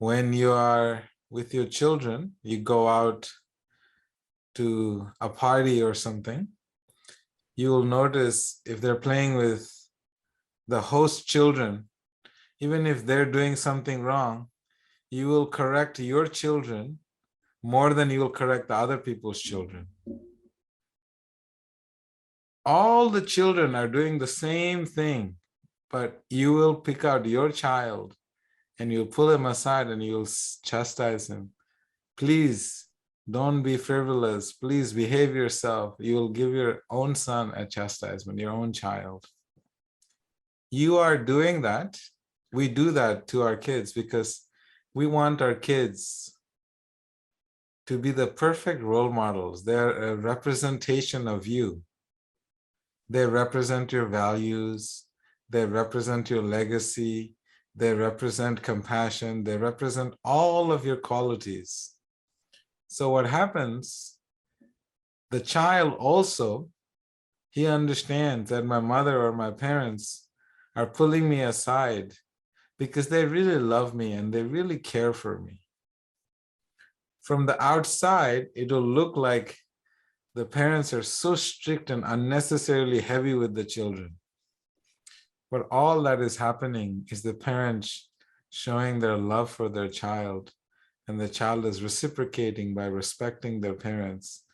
When you are with your children, you go out to a party or something, you will notice if they're playing with the host children, even if they're doing something wrong, you will correct your children more than you will correct the other people's children. All the children are doing the same thing, but you will pick out your child and you'll pull him aside and you'll chastise him. Please don't be frivolous. Please behave yourself. You will give your own son a chastisement, your own child. You are doing that. We do that to our kids because we want our kids to be the perfect role models. They're a representation of you. They represent your values. They represent your legacy. They represent compassion. They represent all of your qualities. So what happens, the child also, he understands that my mother or my parents are pulling me aside because they really love me and they really care for me. From the outside, it'll look like the parents are so strict and unnecessarily heavy with the children. But all that is happening is the parents showing their love for their child, and the child is reciprocating by respecting their parents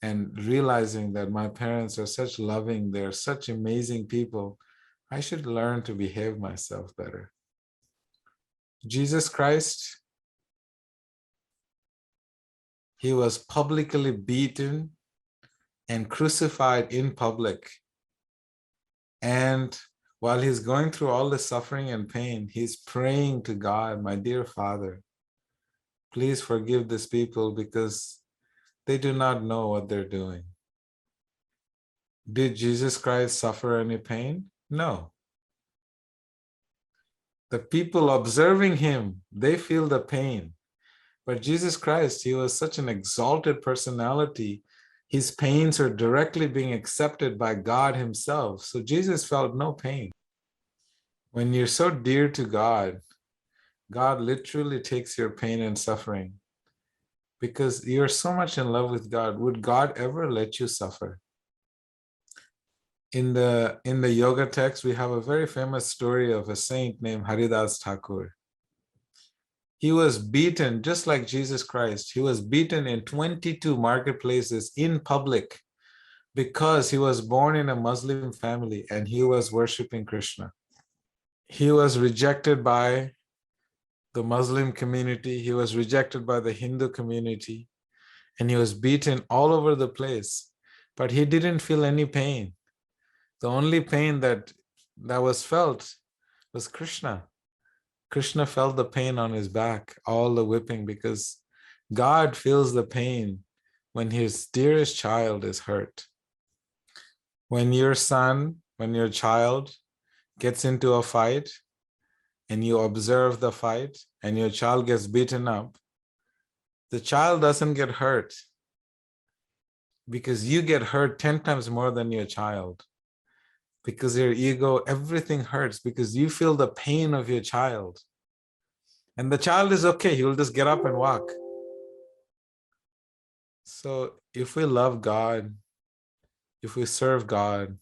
and realizing that my parents are such loving, they're such amazing people. I should learn to behave myself better. Jesus Christ, he was publicly beaten and crucified in public. And while he's going through all the suffering and pain, he's praying to God, my dear Father, please forgive these people because they do not know what they're doing. Did Jesus Christ suffer any pain? No. The people observing him, they feel the pain. But Jesus Christ, he was such an exalted personality. His pains are directly being accepted by God himself. So Jesus felt no pain. When you're so dear to God, God literally takes your pain and suffering because you're so much in love with God. Would God ever let you suffer? In the yoga text, we have a very famous story of a saint named Haridas Thakur. He was beaten just like Jesus Christ. He was beaten in 22 marketplaces in public because he was born in a Muslim family and he was worshiping Krishna. He was rejected by the Muslim community. He was rejected by the Hindu community, and he was beaten all over the place, but he didn't feel any pain. The only pain that was felt was Krishna. Krishna felt the pain on his back, all the whipping, because God feels the pain when his dearest child is hurt. When your son, when your child gets into a fight and you observe the fight and your child gets beaten up, the child doesn't get hurt because you get hurt 10 times more than your child. Because your ego, everything hurts because you feel the pain of your child. And the child is okay, he will just get up and walk. So if we love God, if we serve God,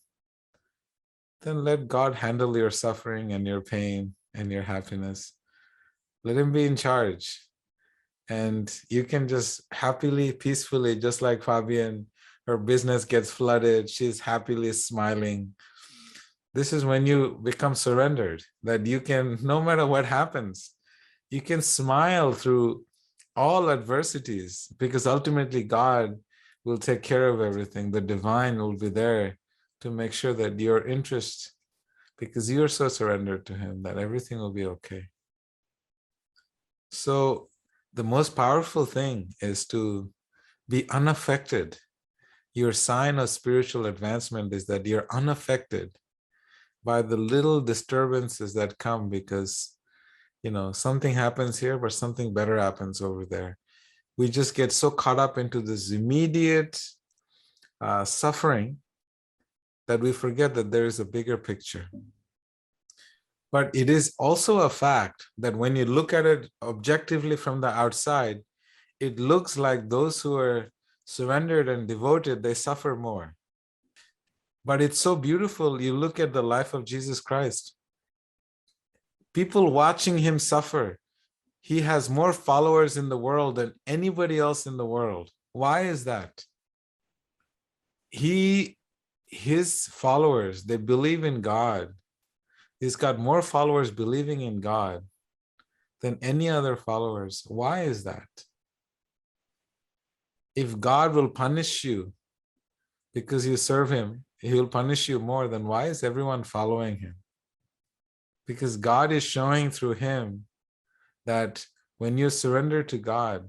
then let God handle your suffering and your pain and your happiness. Let him be in charge. And you can just happily, peacefully, just like Fabian, her business gets flooded, she's happily smiling. This is when you become surrendered, that you can, no matter what happens, you can smile through all adversities because ultimately God will take care of everything. The divine will be there to make sure that your interest, because you're so surrendered to him, that everything will be okay. So the most powerful thing is to be unaffected. Your sign of spiritual advancement is that you're unaffected by the little disturbances that come because, something happens here, but something better happens over there. We just get so caught up into this immediate suffering that we forget that there is a bigger picture. But it is also a fact that when you look at it objectively from the outside, it looks like those who are surrendered and devoted, they suffer more. But it's so beautiful. You look at the life of Jesus Christ, people watching him suffer. He has more followers in the world than anybody else in the world. Why is that? His followers, they believe in God. He's got more followers believing in God than any other followers. Why is that? If God will punish you because you serve him, he will punish you more, then why is everyone following him? Because God is showing through him that when you surrender to God,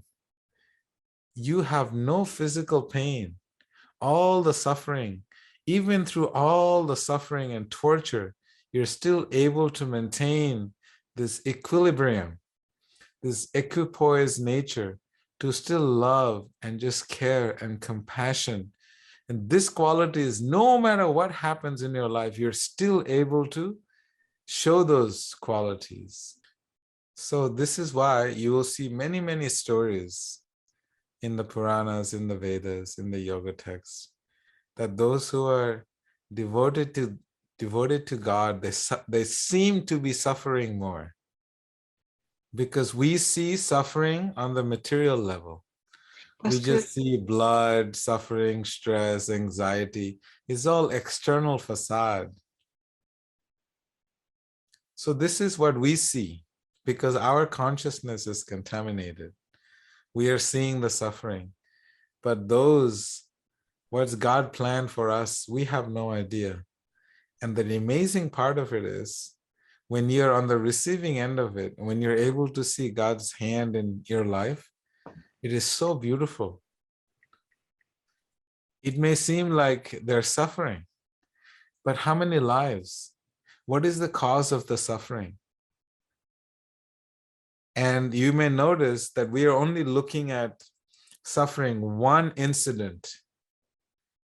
you have no physical pain. All the suffering, even through all the suffering and torture, you're still able to maintain this equilibrium, this equipoise nature, to still love and just care and compassion. And this quality is, no matter what happens in your life, you're still able to show those qualities. So this is why you will see many, many stories in the Puranas, in the Vedas, in the yoga texts, that those who are devoted to God, they seem to be suffering more, because we see suffering on the material level. We just see blood, suffering, stress, anxiety. It's all external facade. So this is what we see, because our consciousness is contaminated. We are seeing the suffering, but what's God planned for us, we have no idea. And the amazing part of it is, when you're on the receiving end of it, when you're able to see God's hand in your life, it is so beautiful. It may seem like they're suffering, but how many lives? What is the cause of the suffering? And you may notice that we are only looking at suffering one incident.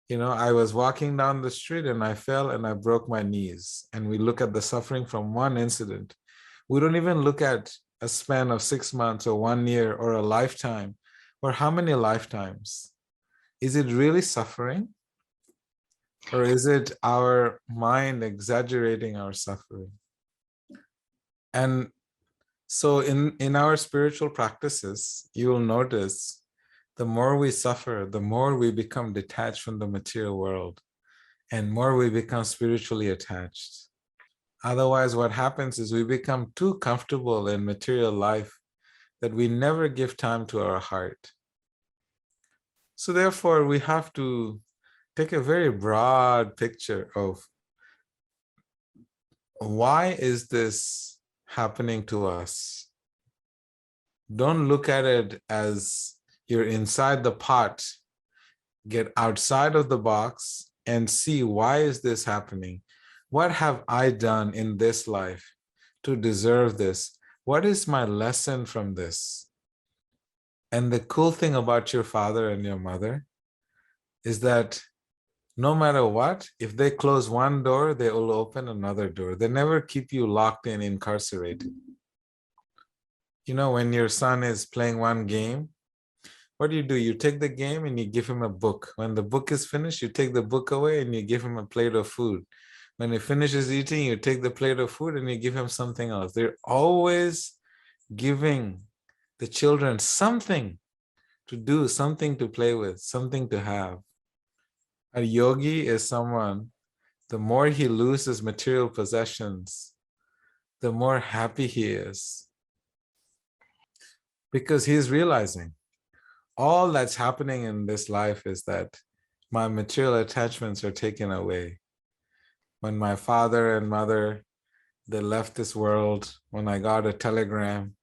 I was walking down the street and I fell and I broke my knees. And we look at the suffering from one incident. We don't even look at a span of 6 months or 1 year or a lifetime, or how many lifetimes. Is it really suffering? Or is it our mind exaggerating our suffering? And so in our spiritual practices, you will notice the more we suffer, the more we become detached from the material world, and more we become spiritually attached. Otherwise, what happens is we become too comfortable in material life that we never give time to our heart. So therefore, we have to take a very broad picture of, why is this happening to us? Don't look at it as you're inside the pot. Get outside of the box and see, why is this happening? What have I done in this life to deserve this? What is my lesson from this? And the cool thing about your father and your mother is that no matter what, if they close one door, they will open another door. They never keep you locked in, incarcerated. When your son is playing one game, what do? You take the game and you give him a book. When the book is finished, you take the book away and you give him a plate of food. When he finishes eating, you take the plate of food and you give him something else. They're always giving the children something to do, something to play with, something to have. A yogi is someone, the more he loses material possessions, the more happy he is, because he's realizing all that's happening in this life is that my material attachments are taken away. When my father and mother, they left this world, when I got a telegram,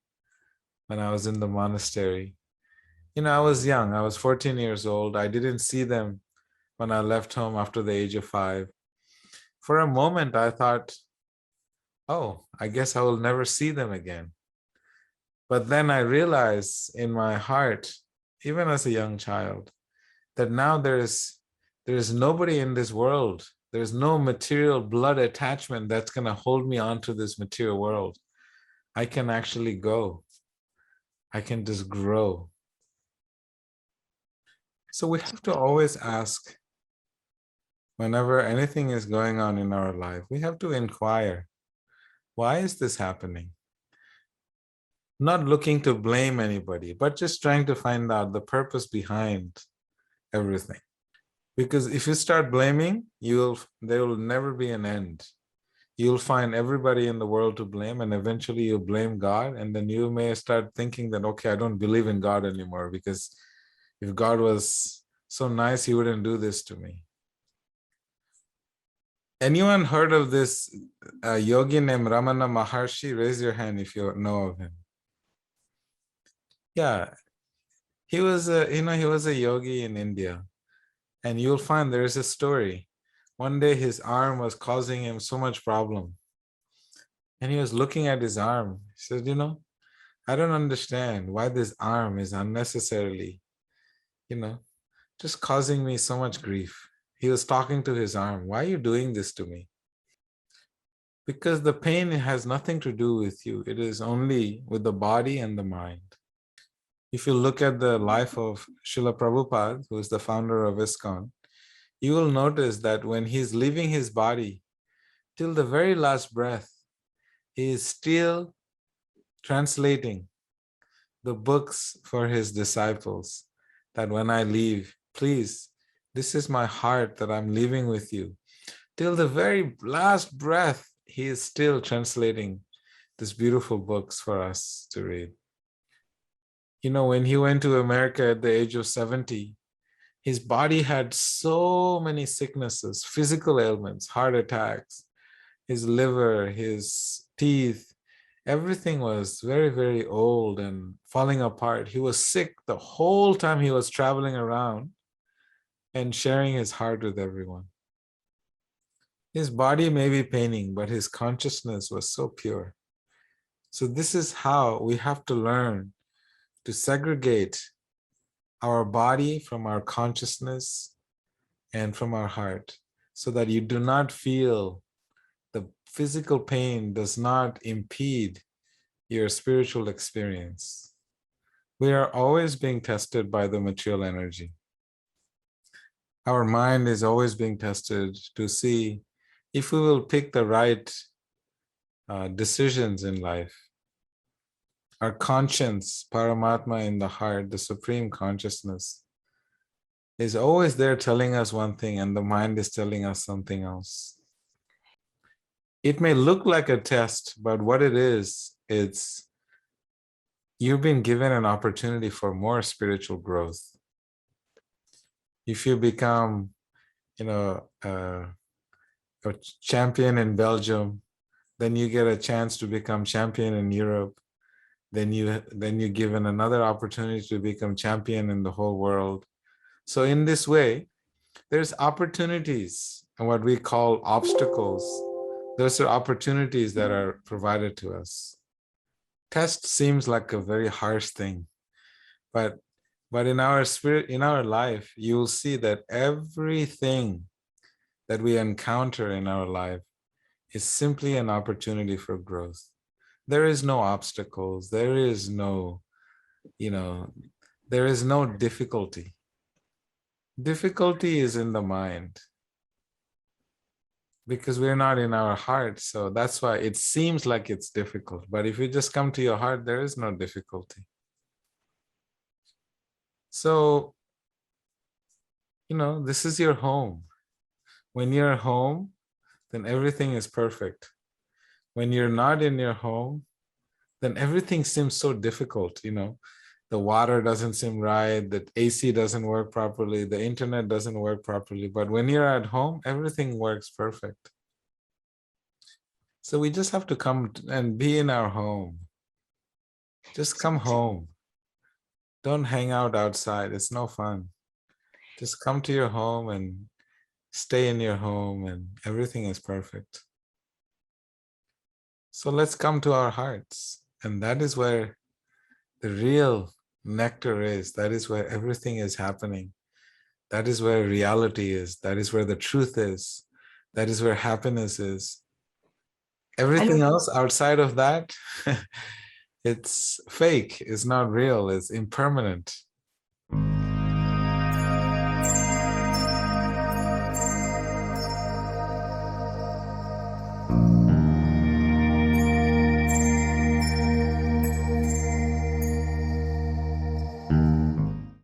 when I was in the monastery, I was young. I was 14 years old. I didn't see them when I left home after the age of 5. For a moment, I thought, oh, I guess I will never see them again. But then I realized in my heart, even as a young child, that now there is nobody in this world There's no material blood attachment that's going to hold me onto this material world. I can actually go. I can just grow. So we have to always ask, whenever anything is going on in our life, we have to inquire, why is this happening? Not looking to blame anybody, but just trying to find out the purpose behind everything. Because if you start blaming, there will never be an end. You'll find everybody in the world to blame, and eventually you'll blame God, and then you may start thinking that, okay, I don't believe in God anymore, because if God was so nice, he wouldn't do this to me. Anyone heard of this yogi named Ramana Maharshi? Raise your hand if you know of him. Yeah, he was a yogi in India, and you'll find there is a story. One day his arm was causing him so much problem, and he was looking at his arm. He said, I don't understand why this arm is unnecessarily, just causing me so much grief. He was talking to his arm. Why are you doing this to me? Because the pain has nothing to do with you. It is only with the body and the mind. If you look at the life of Srila Prabhupada, who is the founder of ISKCON, you will notice that when he's leaving his body, till the very last breath, he is still translating the books for his disciples, that when I leave, please, this is my heart that I'm leaving with you. Till the very last breath, he is still translating these beautiful books for us to read. When he went to America at the age of 70, his body had so many sicknesses, physical ailments, heart attacks, his liver, his teeth, everything was very, very old and falling apart. He was sick the whole time he was traveling around and sharing his heart with everyone. His body may be paining, but his consciousness was so pure. So this is how we have to learn to segregate our body from our consciousness and from our heart, so that you do not feel the physical pain does not impede your spiritual experience. We are always being tested by the material energy. Our mind is always being tested to see if we will pick the right decisions in life. Our conscience, Paramatma in the heart, the supreme consciousness, is always there telling us one thing, and the mind is telling us something else. It may look like a test, but what it is, it's you've been given an opportunity for more spiritual growth. If you become, a champion in Belgium, then you get a chance to become champion in Europe. Then you're given another opportunity to become champion in the whole world. So in this way, there's opportunities, and what we call obstacles. Those are opportunities that are provided to us. Test seems like a very harsh thing, but in our spirit, in our life, you'll see that everything that we encounter in our life is simply an opportunity for growth. There is no obstacles. There is no, there is no difficulty. Difficulty is in the mind, because we're not in our heart. So that's why it seems like it's difficult. But if you just come to your heart, there is no difficulty. So, this is your home. When you're home, then everything is perfect. When you're not in your home, then everything seems so difficult. The water doesn't seem right, the AC doesn't work properly, the internet doesn't work properly. But when you're at home, everything works perfect. So we just have to come and be in our home. Just come home. Don't hang out outside. It's no fun. Just come to your home and stay in your home, and everything is perfect. So let's come to our hearts. And that is where the real nectar is. That is where everything is happening. That is where reality is. That is where the truth is. That is where happiness is. I Everything know. else outside of that, it's fake, it's not real, it's impermanent.